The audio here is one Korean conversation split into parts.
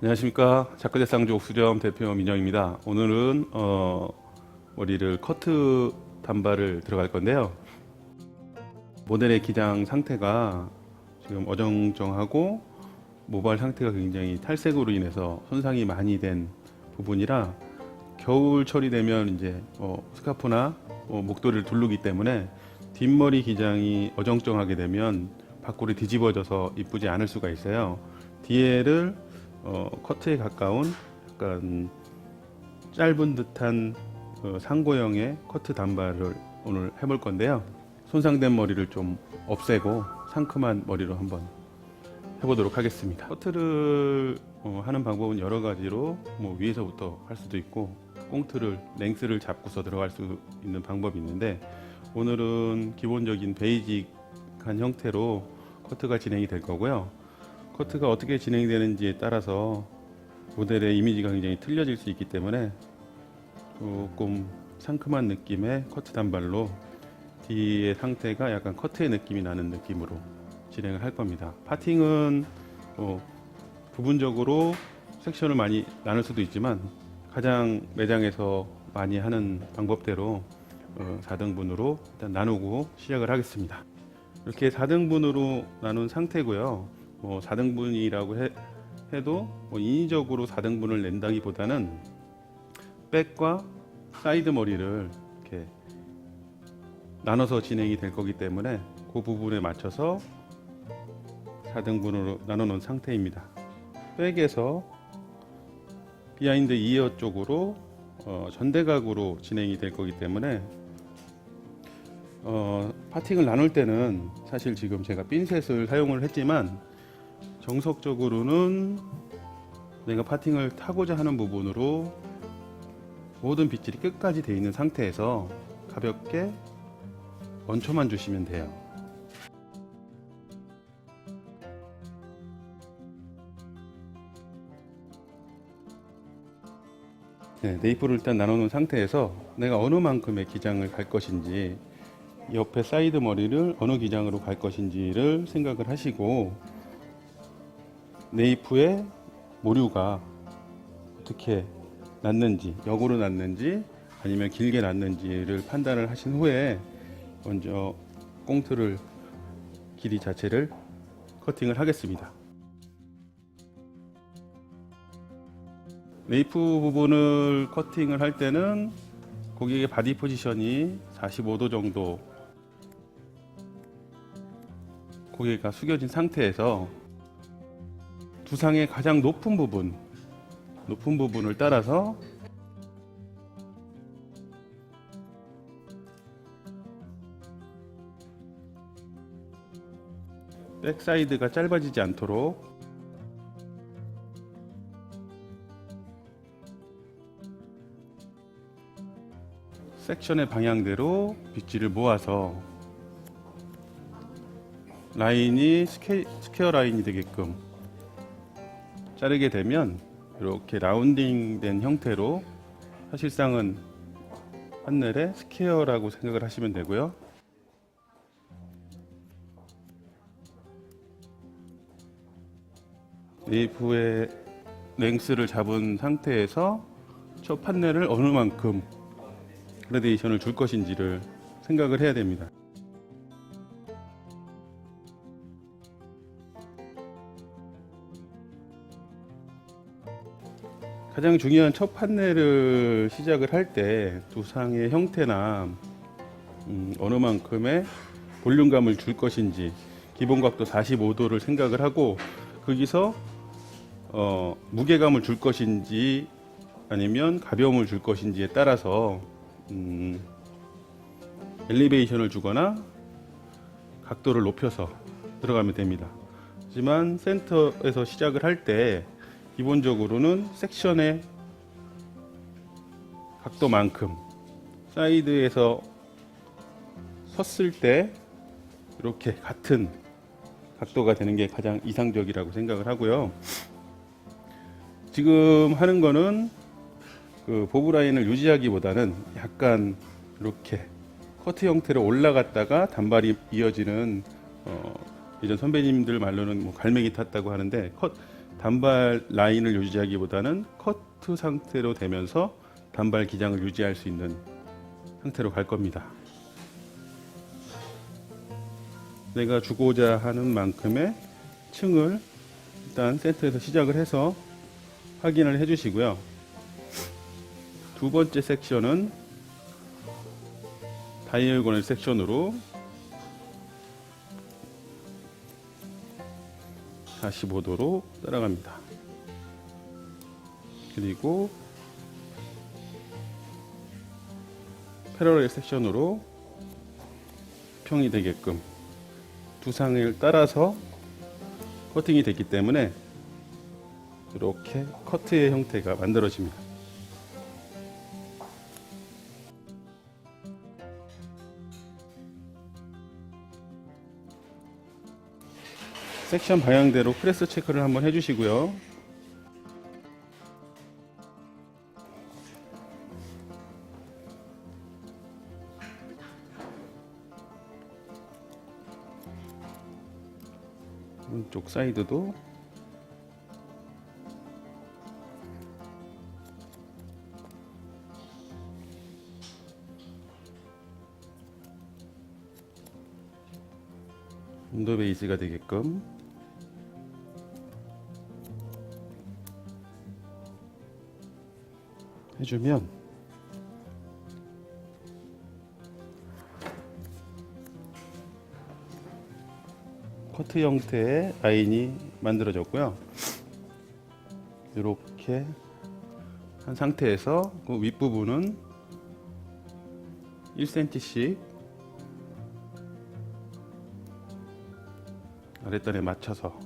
안녕하십니까. 자크대상조 옥수점 대표 민영입니다. 오늘은 머리를 커트 단발을 들어갈 건데요. 모델의 기장 상태가 지금 어정쩡하고 모발 상태가 굉장히 탈색으로 인해서 손상이 많이 된 부분이라 겨울철이 되면 이제 스카프나 목도리를 두르기 때문에 뒷머리 기장이 어정쩡하게 되면 밖으로 뒤집어져서 이쁘지 않을 수가 있어요. 뒤에를 커트에 가까운 약간 짧은 듯한 상고형의 커트 단발을 오늘 해볼 건데요. 손상된 머리를 좀 없애고 상큼한 머리로 한번 해보도록 하겠습니다. 커트를 하는 방법은 여러 가지로 위에서부터 할 수도 있고 꽁트를 랭스를 잡고서 들어갈 수 있는 방법이 있는데, 오늘은 기본적인 베이직한 형태로 커트가 진행이 될 거고요. 커트가 어떻게 진행되는지에 따라서 모델의 이미지가 굉장히 틀려질 수 있기 때문에 조금 상큼한 느낌의 커트 단발로 뒤의 상태가 약간 커트의 느낌이 나는 느낌으로 진행을 할 겁니다. 파팅은 부분적으로 섹션을 많이 나눌 수도 있지만 가장 매장에서 많이 하는 방법대로 4등분으로 일단 나누고 시작을 하겠습니다. 이렇게 4등분으로 나눈 상태고요. 4등분이라고 해도 인위적으로 4등분을 낸다기보다는 백과 사이드 머리를 이렇게 나눠서 진행이 될 거기 때문에 그 부분에 맞춰서 4등분으로 나눠 놓은 상태입니다. 백에서 비하인드 이어 쪽으로 전대각으로 진행이 될 거기 때문에 파팅을 나눌 때는 사실 지금 제가 핀셋을 사용을 했지만 정석적으로는 내가 파팅을 타고자 하는 부분으로 모든 빗질이 끝까지 되어 있는 상태에서 가볍게 원초만 주시면 돼요. 네이프를 일단 나눠놓은 상태에서 내가 어느 만큼의 기장을 갈 것인지, 옆에 사이드 머리를 어느 기장으로 갈 것인지를 생각을 하시고, 네이프의 모류가 어떻게 났는지, 역으로 났는지 아니면 길게 났는지를 판단을 하신 후에 먼저 꽁트를 길이 자체를 커팅을 하겠습니다. 네이프 부분을 커팅을 할 때는 고객의 바디 포지션이 45도 정도 고개가 숙여진 상태에서 두상의 가장 높은 부분을 따라서 백사이드가 짧아지지 않도록 섹션의 방향대로 빗질을 모아서 라인이 스퀘어 라인이 되게끔 자르게 되면 이렇게 라운딩 된 형태로, 사실상은 판넬의 스퀘어라고 생각을 하시면 되고요. 네이프의 랭스를 잡은 상태에서 첫 판넬을 어느 만큼 그라데이션을 줄 것인지를 생각을 해야 됩니다. 가장 중요한 첫 판넬을 시작을 할 때 두상의 형태나 어느 만큼의 볼륨감을 줄 것인지, 기본 각도 45도를 생각을 하고 거기서 무게감을 줄 것인지 아니면 가벼움을 줄 것인지에 따라서 엘리베이션을 주거나 각도를 높여서 들어가면 됩니다. 하지만 센터에서 시작을 할 때 기본적으로는 섹션의 각도만큼 사이드에서 섰을 때 이렇게 같은 각도가 되는 게 가장 이상적이라고 생각을 하고요. 지금 하는 거는 그 보브 라인을 유지하기보다는 약간 이렇게 커트 형태로 올라갔다가 단발이 이어지는 예전 선배님들 말로는 갈매기 탔다고 하는데 단발 라인을 유지하기보다는 커트 상태로 되면서 단발 기장을 유지할 수 있는 상태로 갈 겁니다. 내가 주고자 하는 만큼의 층을 일단 센터에서 시작을 해서 확인을 해 주시고요. 두 번째 섹션은 다이어고널 섹션으로 45도로 따라갑니다. 그리고 패러렐 섹션으로 평이 되게끔 두상을 따라서 커팅이 됐기 때문에 이렇게 커트의 형태가 만들어집니다. 섹션 방향대로 크레스 체크를 한번 해주시고요. 오른쪽 사이드도 온도 베이스가 되게끔 해주면 커트 형태의 라인이 만들어졌고요. 이렇게 한 상태에서 그 윗부분은 1cm씩 아랫단에 맞춰서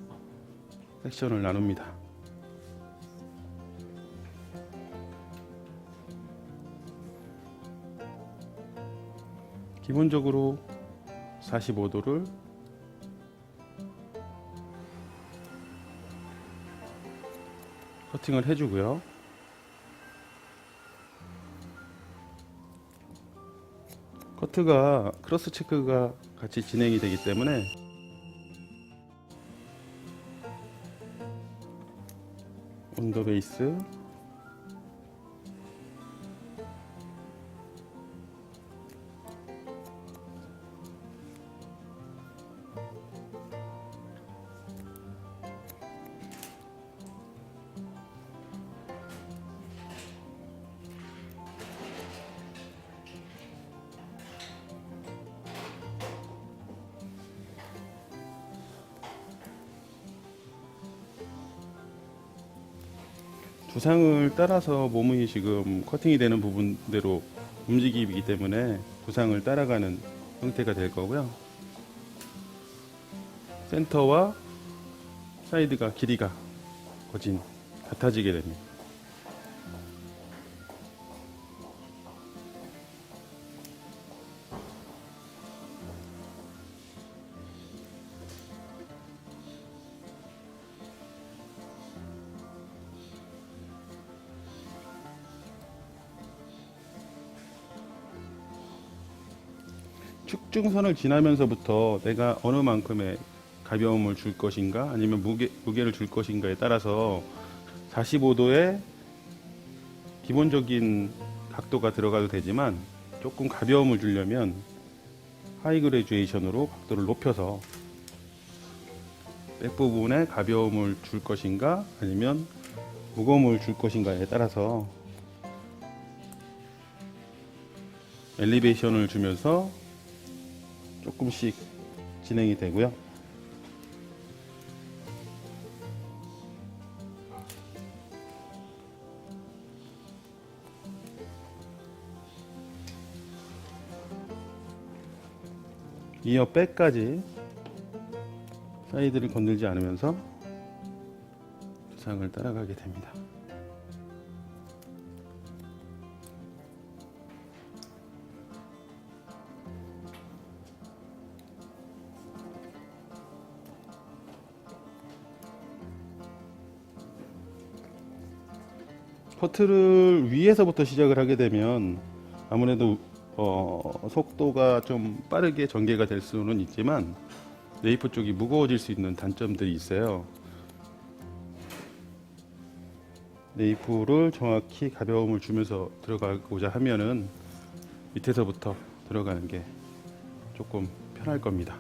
섹션을 나눕니다. 기본적으로 45도를 커팅을 해주고요. 커트가 크로스 체크가 같이 진행이 되기 때문에 온도 베이스, 두상을 따라서 몸이 지금 커팅이 되는 부분대로 움직이기 때문에 두상을 따라가는 형태가 될 거고요. 센터와 사이드가 길이가 거진 같아지게 됩니다. 축중선을 지나면서부터 내가 어느 만큼의 가벼움을 줄 것인가 아니면 무게를 줄 것인가에 따라서 45도의 기본적인 각도가 들어가도 되지만 조금 가벼움을 주려면 하이 그레듀에이션으로 각도를 높여서 백 부분에 가벼움을 줄 것인가 아니면 무거움을 줄 것인가에 따라서 엘리베이션을 주면서 조금씩 진행이 되고요. 이어 백까지 사이드를 건들지 않으면서 두상을 따라가게 됩니다. 커트를 위에서부터 시작을 하게 되면 아무래도 속도가 좀 빠르게 전개가 될 수는 있지만 네이프 쪽이 무거워질 수 있는 단점들이 있어요. 네이프를 정확히 가벼움을 주면서 들어가고자 하면은 밑에서부터 들어가는 게 조금 편할 겁니다.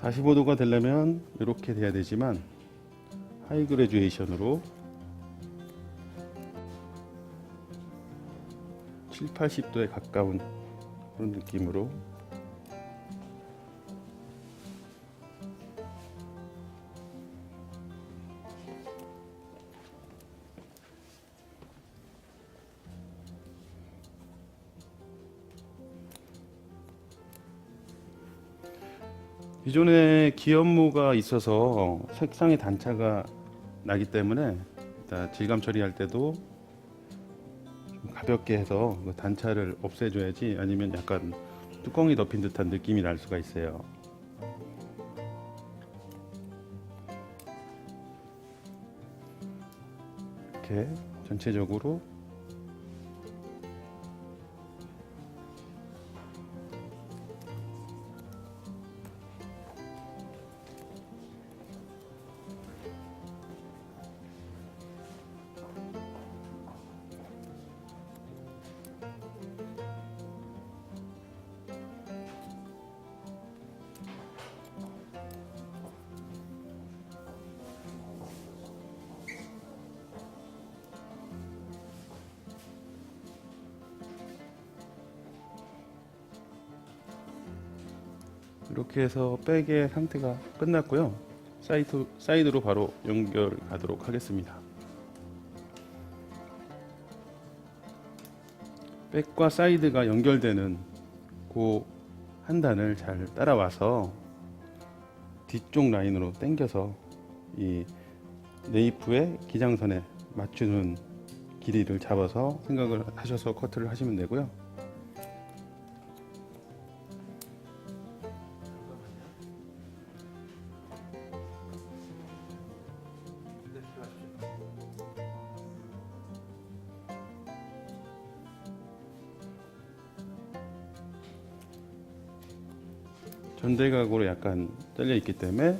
45도가 되려면 이렇게 돼야 되지만 하이 그레듀에이션으로 7, 80도에 가까운 그런 느낌으로 기존에 기업무가 있어서 색상의 단차가 나기 때문에 일단 질감 처리할 때도 좀 가볍게 해서 그 단차를 없애줘야지, 아니면 약간 뚜껑이 덮인 듯한 느낌이 날 수가 있어요. 이렇게 전체적으로 이렇게 해서 백의 상태가 끝났고요. 사이드로 바로 연결 가도록 하겠습니다. 백과 사이드가 연결되는 그 한 단을 잘 따라와서 뒤쪽 라인으로 당겨서 이 네이프의 기장선에 맞추는 길이를 잡아서 생각을 하셔서 커트를 하시면 되고요. 전대각으로 약간 잘려 있기 때문에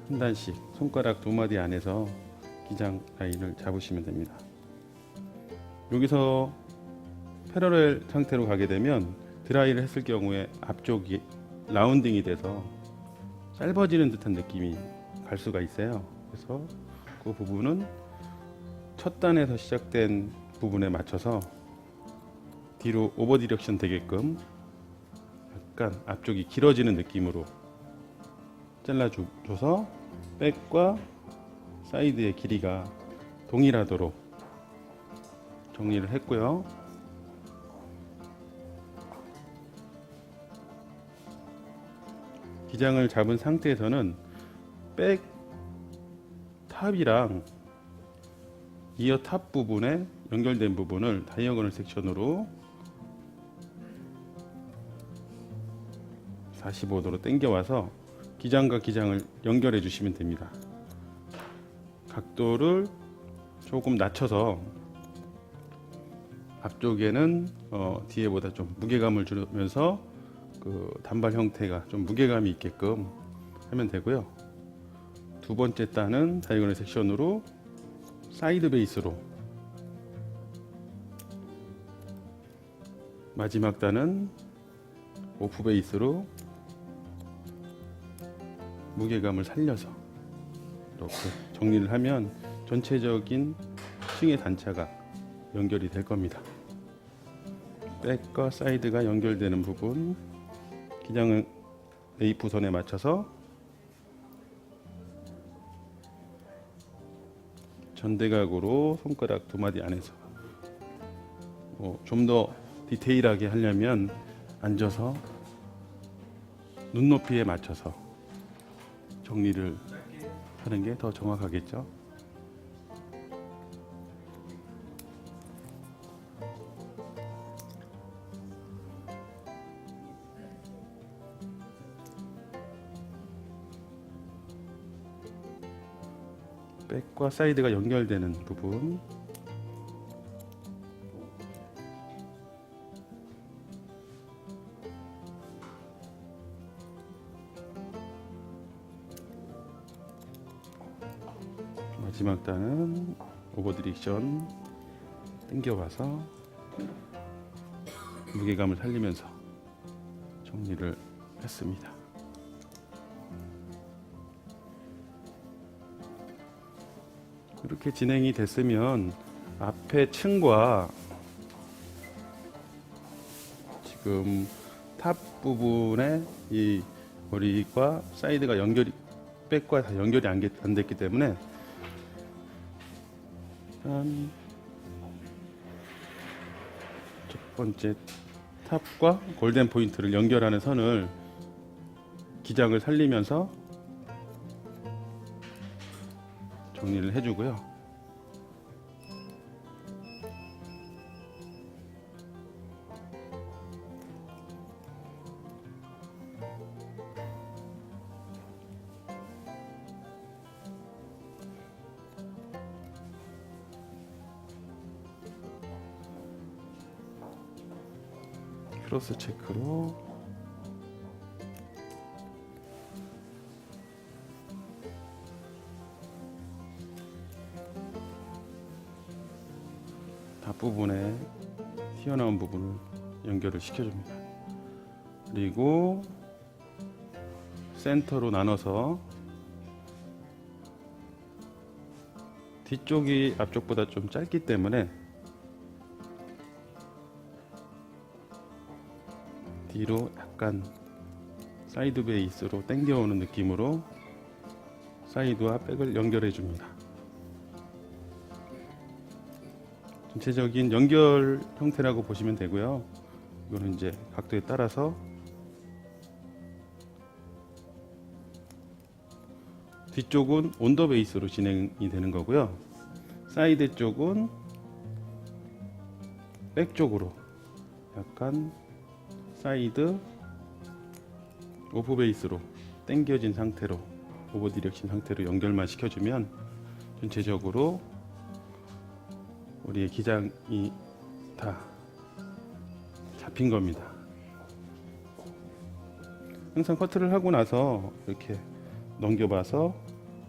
한 단씩 손가락 2마디 안에서 기장 라인을 잡으시면 됩니다. 여기서 패러렐 상태로 가게 되면 드라이를 했을 경우에 앞쪽이 라운딩이 돼서 짧아지는 듯한 느낌이 갈 수가 있어요. 그래서 그 부분은 첫 단에서 시작된 부분에 맞춰서 뒤로 오버 디렉션 되게끔 약간 앞쪽이 길어지는 느낌으로 잘라줘서 백과 사이드의 길이가 동일하도록 정리를 했고요. 기장을 잡은 상태에서는 백 탑이랑 이어 탑 부분에 연결된 부분을 다이어고널 섹션으로 45도로 당겨와서 기장과 기장을 연결해 주시면 됩니다. 각도를 조금 낮춰서 앞쪽에는 뒤에보다 좀 무게감을 주면서 그 단발 형태가 좀 무게감이 있게끔 하면 되고요. 두 번째 단은 다이어고널 섹션으로 사이드 베이스로, 마지막 단은 오프 베이스로 무게감을 살려서 이렇게 정리를 하면 전체적인 층의 단차가 연결이 될 겁니다. 백과 사이드가 연결되는 부분, 기장은 네이프 선에 맞춰서 전대각으로 손가락 2마디 안에서 좀 더 디테일하게 하려면 앉아서 눈높이에 맞춰서 정리를 하는 게 더 정확하겠죠. 백과 사이드가 연결되는 부분, 마지막 단은 오버 디렉션 당겨봐서 무게감을 살리면서 정리를 했습니다. 이렇게 진행이 됐으면 앞에 층과 지금 탑 부분에 이 머리과 사이드가 연결이, 백과 다 연결이 안 됐기 때문에 일단 첫 번째 탑과 골든 포인트를 연결하는 선을 기장을 살리면서 정리를 해주고요. 크로스 체크로 앞부분에 튀어나온 부분을 연결을 시켜줍니다. 그리고 센터로 나눠서 뒤쪽이 앞쪽보다 좀 짧기 때문에 뒤로 약간 사이드 베이스로 당겨오는 느낌으로 사이드와 백을 연결해 줍니다. 전체적인 연결 형태라고 보시면 되고요. 이거는 이제 각도에 따라서 뒤쪽은 온더 베이스로 진행이 되는 거고요. 사이드 쪽은 백 쪽으로 약간 사이드 오프 베이스로 당겨진 상태로, 오버 디렉션 상태로 연결만 시켜주면 전체적으로 우리의 기장이 다 잡힌 겁니다. 항상 커트를 하고 나서 이렇게 넘겨봐서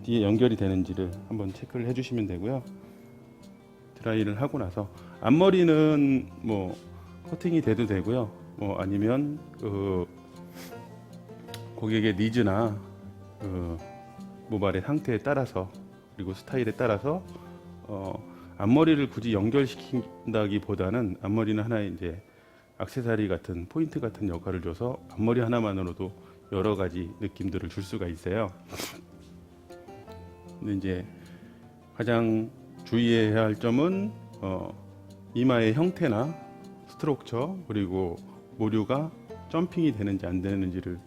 뒤에 연결이 되는지를 한번 체크를 해주시면 되고요. 드라이를 하고 나서 앞머리는 뭐 커팅이 돼도 되고요. 뭐 아니면 고객의 니즈나 모발의 상태에 따라서, 그리고 스타일에 따라서 앞머리를 굳이 연결시킨다기보다는 앞머리는 하나의 이제 액세서리 같은, 포인트 같은 역할을 줘서 앞머리 하나만으로도 여러 가지 느낌들을 줄 수가 있어요. 근데 이제 가장 주의해야 할 점은 이마의 형태나 스트럭처, 그리고 모류가 점핑이 되는지 안 되는지를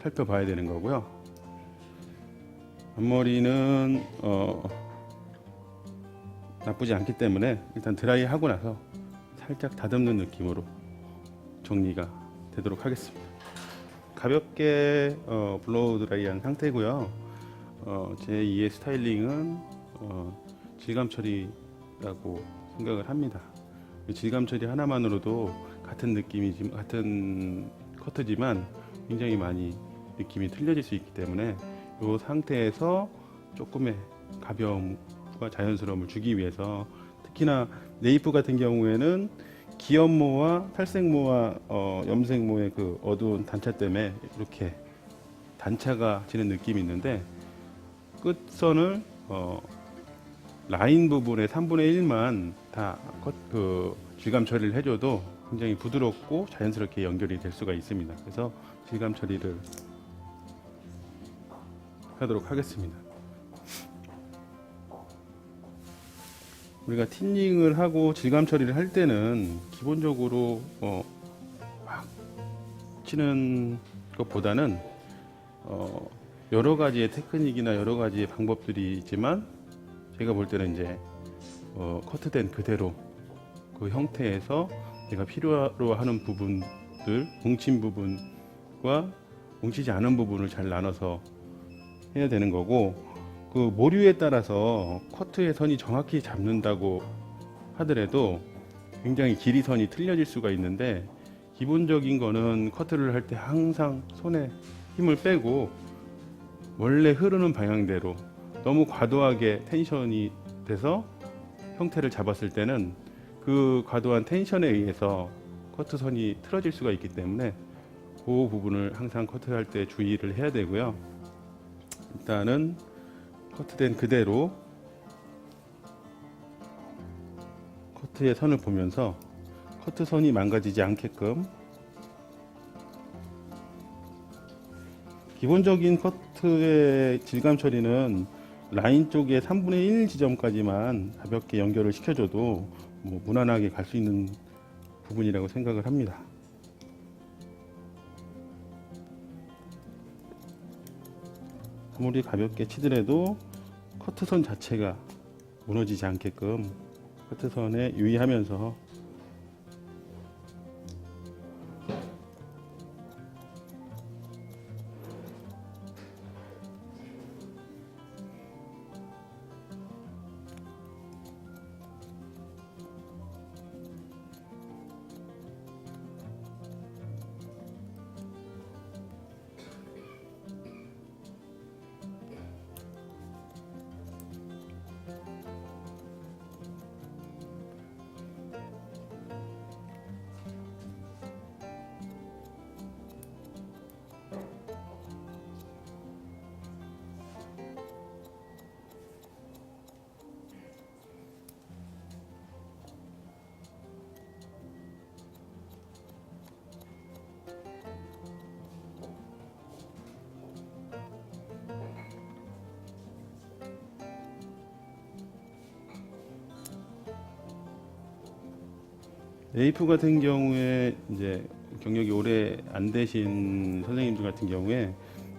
살펴봐야 되는 거고요. 앞머리는 나쁘지 않기 때문에 일단 드라이 하고 나서 살짝 다듬는 느낌으로 정리가 되도록 하겠습니다. 가볍게 블로우 드라이한 상태고요. 제 2의 스타일링은 질감 처리라고 생각을 합니다. 질감 처리 하나만으로도 같은 느낌이지, 같은 커트지만 굉장히 많이 느낌이 틀려질 수 있기 때문에 이 상태에서 조금의 가벼움과 자연스러움을 주기 위해서, 특히나 네이프 같은 경우에는 기염모와 탈색모와 염색모의 그 어두운 단차 때문에 이렇게 단차가 지는 느낌이 있는데, 끝선을 라인 부분의 3분의 1만 다 질감 처리를 해줘도 굉장히 부드럽고 자연스럽게 연결이 될 수가 있습니다. 그래서 질감 처리를 하도록 하겠습니다. 우리가 틴닝을 하고 질감 처리를 할 때는 기본적으로 막 치는 것보다는 여러 가지의 테크닉이나 여러 가지의 방법들이 있지만, 제가 볼 때는 이제 커트된 그대로 그 형태에서 내가 필요로 하는 부분들, 뭉친 부분과 뭉치지 않은 부분을 잘 나눠서 해야 되는 거고, 그 모류에 따라서 커트의 선이 정확히 잡는다고 하더라도 굉장히 길이선이 틀려질 수가 있는데, 기본적인 거는 커트를 할 때 항상 손에 힘을 빼고 원래 흐르는 방향대로, 너무 과도하게 텐션이 돼서 형태를 잡았을 때는 그 과도한 텐션에 의해서 커트선이 틀어질 수가 있기 때문에 그 부분을 항상 커트할 때 주의를 해야 되고요. 일단은 커트된 그대로 커트의 선을 보면서 커트선이 망가지지 않게끔, 기본적인 커트의 질감 처리는 라인 쪽에 3분의 1 지점까지만 가볍게 연결을 시켜줘도 뭐 무난하게 갈 수 있는 부분이라고 생각을 합니다. 아무리 가볍게 치더라도 커트선 자체가 무너지지 않게끔 커트선에 유의하면서 AF 같은 경우에 이제 경력이 오래 안 되신 선생님들 같은 경우에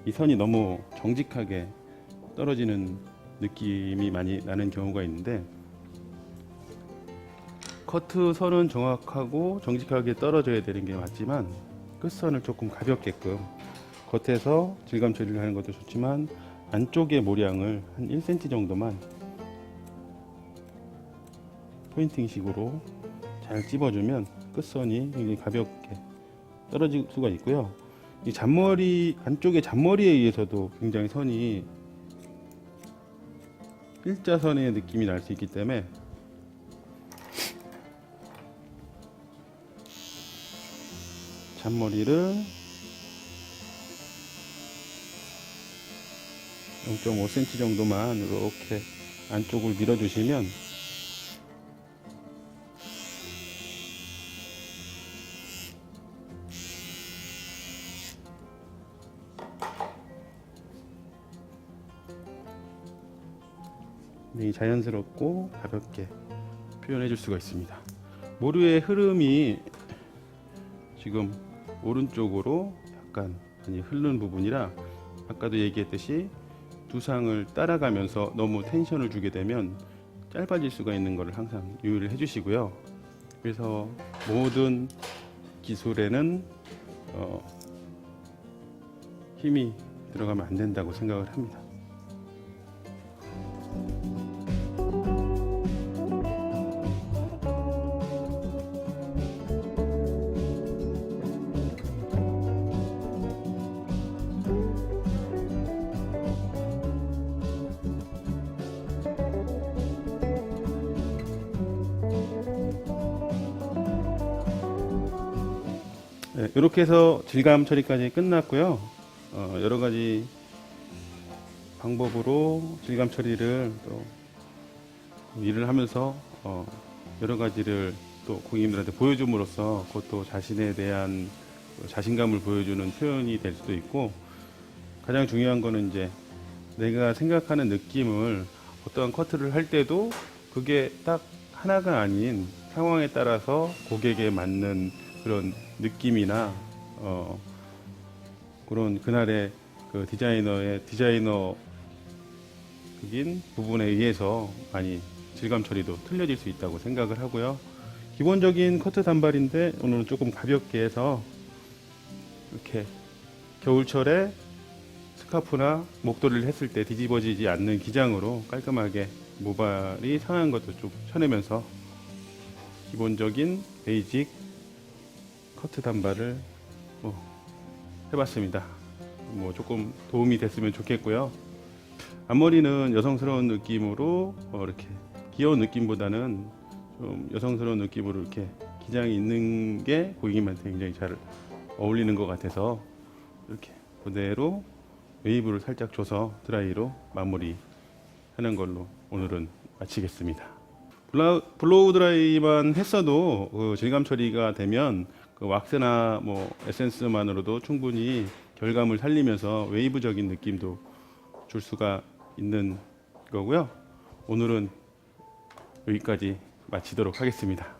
이 선이 너무 정직하게 떨어지는 느낌이 많이 나는 경우가 있는데, 커트 선은 정확하고 정직하게 떨어져야 되는 게 맞지만 끝선을 조금 가볍게끔, 겉에서 질감 처리를 하는 것도 좋지만 안쪽의 모량을 한 1cm 정도만 포인팅 식으로 잘 찝어주면 끝선이 굉장히 가볍게 떨어질 수가 있고요. 이 잔머리, 안쪽의 잔머리에 의해서도 굉장히 선이 일자선의 느낌이 날 수 있기 때문에 잔머리를 0.5cm 정도만 이렇게 안쪽을 밀어주시면 자연스럽고 가볍게 표현해 줄 수가 있습니다. 모류의 흐름이 지금 오른쪽으로 약간 많이 흐르는 부분이라, 아까도 얘기했듯이 두상을 따라가면서 너무 텐션을 주게 되면 짧아질 수가 있는 것을 항상 유의를 해 주시고요. 그래서 모든 기술에는 힘이 들어가면 안 된다고 생각을 합니다. 네, 이렇게 해서 질감 처리까지 끝났고요. 여러 가지 방법으로 질감 처리를 또 일을 하면서 여러 가지를 또 고객님들한테 보여줌으로써 그것도 자신에 대한 자신감을 보여주는 표현이 될 수도 있고, 가장 중요한 거는 이제 내가 생각하는 느낌을 어떠한 커트를 할 때도 그게 딱 하나가 아닌 상황에 따라서 고객에 맞는 그런 느낌이나 그런 그날의 그 디자이너적인 부분에 의해서 많이 질감 처리도 틀려질 수 있다고 생각을 하고요. 기본적인 커트 단발인데 오늘은 조금 가볍게 해서 이렇게 겨울철에 스카프나 목도리를 했을 때 뒤집어지지 않는 기장으로 깔끔하게 모발이 상한 것도 좀 쳐내면서 기본적인 베이직 커트 단발을 해봤습니다. 조금 도움이 됐으면 좋겠고요. 앞머리는 여성스러운 느낌으로 이렇게 귀여운 느낌보다는 좀 여성스러운 느낌으로 이렇게 기장이 있는 게 고객님한테 굉장히 잘 어울리는 것 같아서 이렇게 그대로 웨이브를 살짝 줘서 드라이로 마무리 하는 걸로 오늘은 마치겠습니다. 블로우 드라이만 했어도 질감 처리가 되면 왁스나 에센스만으로도 충분히 결감을 살리면서 웨이브적인 느낌도 줄 수가 있는 거고요. 오늘은 여기까지 마치도록 하겠습니다.